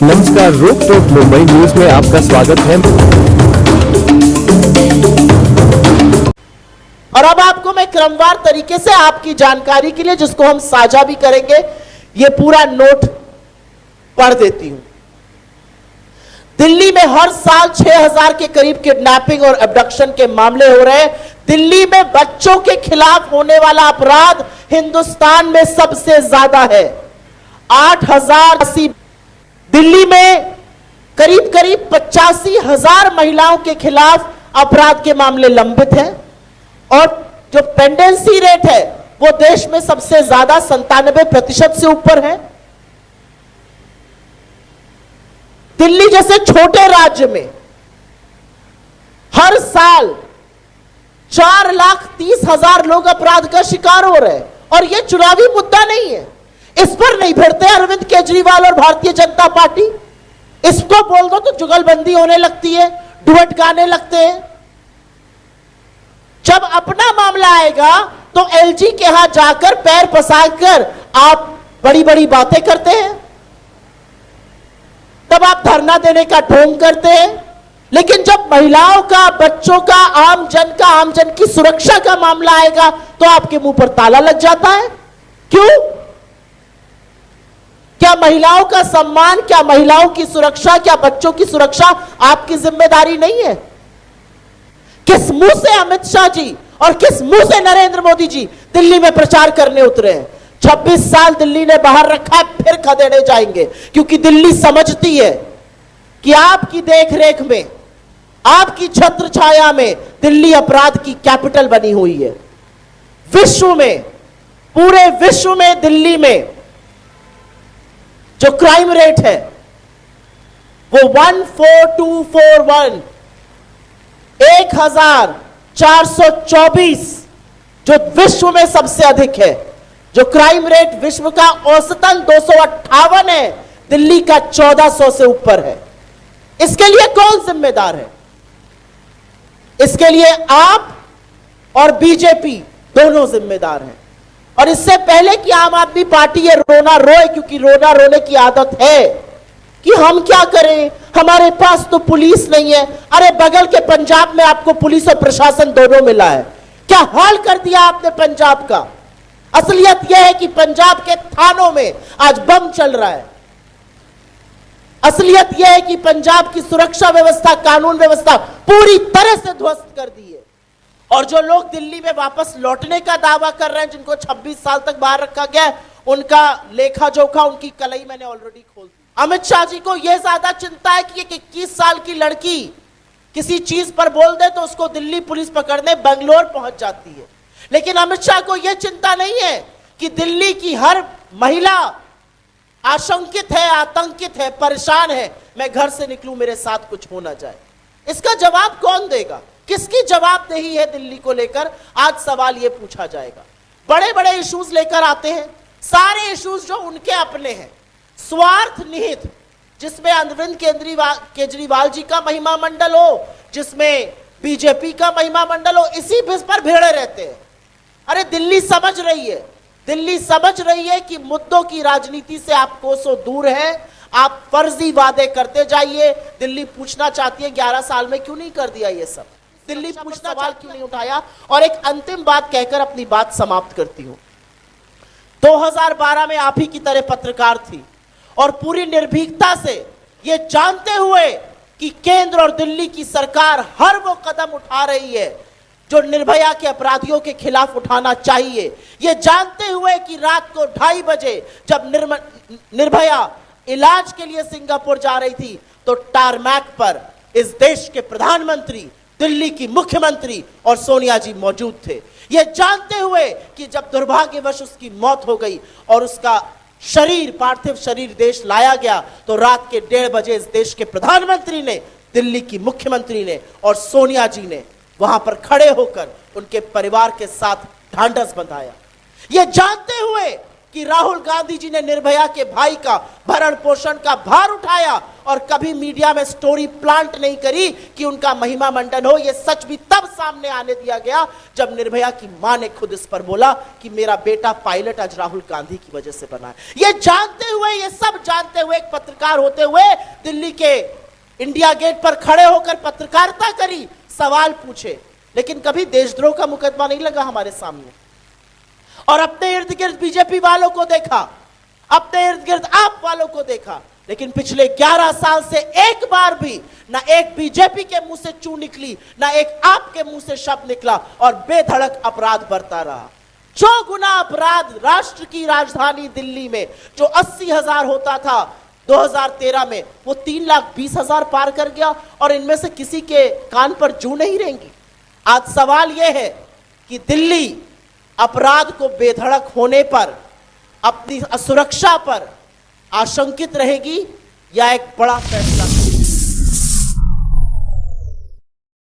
नमस्कार, रोक टोक मुंबई न्यूज में आपका स्वागत है। और अब आपको मैं क्रमवार तरीके से आपकी जानकारी के लिए, जिसको हम साझा भी करेंगे, ये पूरा नोट पढ़ देती हूं। दिल्ली में हर साल 6000 के करीब किडनैपिंग और अबडक्शन के मामले हो रहे हैं। दिल्ली में बच्चों के खिलाफ होने वाला अपराध हिंदुस्तान में सबसे ज्यादा है। 8080 दिल्ली में करीब 85,000 महिलाओं के खिलाफ अपराध के मामले लंबित हैं और जो पेंडेंसी रेट है वो देश में सबसे ज्यादा 97% से ऊपर है। दिल्ली जैसे छोटे राज्य में हर साल 4,30,000 लोग अपराध का शिकार हो रहे हैं और यह चुनावी मुद्दा नहीं है। इस पर नहीं भिड़ते अरविंद केजरीवाल और भारतीय जनता पार्टी। इसको बोल दो तो जुगलबंदी होने लगती है, डुएट गाने लगते हैं। जब अपना मामला आएगा तो एलजी के यहां जाकर पैर पसारकर आप बड़ी बड़ी बातें करते हैं, तब आप धरना देने का ढोंग करते हैं। लेकिन जब महिलाओं का, बच्चों का, आम जन की सुरक्षा का मामला आएगा तो आपके मुंह पर ताला लग जाता है। क्यों? क्या महिलाओं का सम्मान, क्या महिलाओं की सुरक्षा, क्या बच्चों की सुरक्षा आपकी जिम्मेदारी नहीं है? किस मुंह से अमित शाह जी और किस मुंह से नरेंद्र मोदी जी दिल्ली में प्रचार करने उतरे हैं? 26 साल दिल्ली ने बाहर रखा है, फिर खदेड़े जाएंगे, क्योंकि दिल्ली समझती है कि आपकी देखरेख में, आपकी छत्र छाया में दिल्ली अपराध की कैपिटल बनी हुई है। विश्व में, पूरे विश्व में दिल्ली में जो क्राइम रेट है वो 14241, 1424, जो विश्व में सबसे अधिक है। जो क्राइम रेट विश्व का औसतन 258 है, दिल्ली का 1400 से ऊपर है। इसके लिए कौन जिम्मेदार है? इसके लिए आप और बीजेपी दोनों जिम्मेदार हैं। और इससे पहले कि आम आदमी पार्टी ये रोना रोए, क्योंकि रोना रोने की आदत है कि हम क्या करें, हमारे पास तो पुलिस नहीं है। अरे बगल के पंजाब में आपको पुलिस और प्रशासन दोनों मिला है। क्या हाल कर दिया आपने पंजाब का। असलियत यह है कि पंजाब के थानों में आज बम चल रहा है। असलियत यह है कि पंजाब की सुरक्षा व्यवस्था, कानून व्यवस्था पूरी तरह से ध्वस्त कर दी है। और जो लोग दिल्ली में वापस लौटने का दावा कर रहे हैं, जिनको 26 साल तक बाहर रखा गया, उनका लेखा जोखा, उनकी कलई मैंने ऑलरेडी खोल दी। अमित शाह जी को यह ज्यादा चिंता है कि एक 21 साल की लड़की किसी चीज पर बोल दे तो उसको दिल्ली पुलिस पकड़ने बेंगलोर पहुंच जाती है। लेकिन अमित शाह को यह चिंता नहीं है कि दिल्ली की हर महिला आशंकित है, आतंकित है, परेशान है, मैं घर से निकलूं मेरे साथ कुछ हो ना जाए। इसका जवाब कौन देगा? किसकी जवाबदेही है दिल्ली को लेकर? आज सवाल यह पूछा जाएगा। बड़े बड़े इश्यूज लेकर आते हैं, सारे इश्यूज जो उनके अपने हैं, स्वार्थ निहित, जिसमें अरविंद केजरीवाल जी का महिमा मंडल हो, जिसमें बीजेपी का महिमा मंडल हो, इसी बिस पर भिड़े रहते हैं। अरे दिल्ली समझ रही है, दिल्ली समझ रही है कि मुद्दों की राजनीति से आप कोसों दूर है। आप फर्जी वादे करते जाइए। दिल्ली पूछना चाहती है 11 साल में क्यों नहीं कर दिया ये सब। दिल्ली पूछना सवाल क्यों नहीं उठाया। और एक अंतिम बात कहकर अपनी बात समाप्त करती हूं। 2012 में आप ही की तरह पत्रकार थी और पूरी निर्भीकता से ये जानते हुए कि केंद्र और दिल्ली की सरकार हर वो कदम उठा रही है जो निर्भया के अपराधियों के खिलाफ उठाना चाहिए, ये जानते हुए कि रात को 2:30 बजे जब निर्भया इलाज के लिए सिंगापुर जा रही थी तो टारमैक पर इस देश के प्रधानमंत्री, दिल्ली की मुख्यमंत्री और सोनिया जी मौजूद थे। यह जानते हुए कि जब दुर्भाग्यवश उसकी मौत हो गई और उसका शरीर, पार्थिव शरीर देश लाया गया, तो रात के 1:30 बजे इस देश के प्रधानमंत्री ने, दिल्ली की मुख्यमंत्री ने और सोनिया जी ने वहां पर खड़े होकर उनके परिवार के साथ ढांढस बंधाया। यह जानते हुए कि राहुल गांधी जी ने निर्भया के भाई का भरण पोषण का भार उठाया और कभी मीडिया में स्टोरी प्लांट नहीं करी कि उनका महिमा मंडन हो। यह सच भी तब सामने आने दिया गया जब निर्भया की मां ने खुद इस पर बोला कि मेरा बेटा पायलट आज राहुल गांधी की वजह से बना है। यह जानते हुए, यह सब जानते हुए, एक पत्रकार होते हुए दिल्ली के इंडिया गेट पर खड़े होकर पत्रकारिता करी, सवाल पूछे, लेकिन कभी देशद्रोह का मुकदमा नहीं लगा हमारे सामने। और अपने इर्द गिर्द बीजेपी वालों को देखा, अपने इर्द गिर्द आप वालों को देखा, लेकिन पिछले 11 साल से एक बार भी ना एक बीजेपी के मुंह से चू निकली, ना एक आपके मुंह से शब्द निकला और बेधड़क अपराध बढ़ता रहा। जो गुना अपराध राष्ट्र की राजधानी दिल्ली में जो 80,000 होता था 2013 में, वो 3,20,000 पार कर गया और इनमें से किसी के कान पर जू नहीं रहेंगी। आज सवाल यह है कि दिल्ली अपराध को बेधड़क होने पर, अपनी सुरक्षा पर आशंकित रहेगी या एक बड़ा फैसला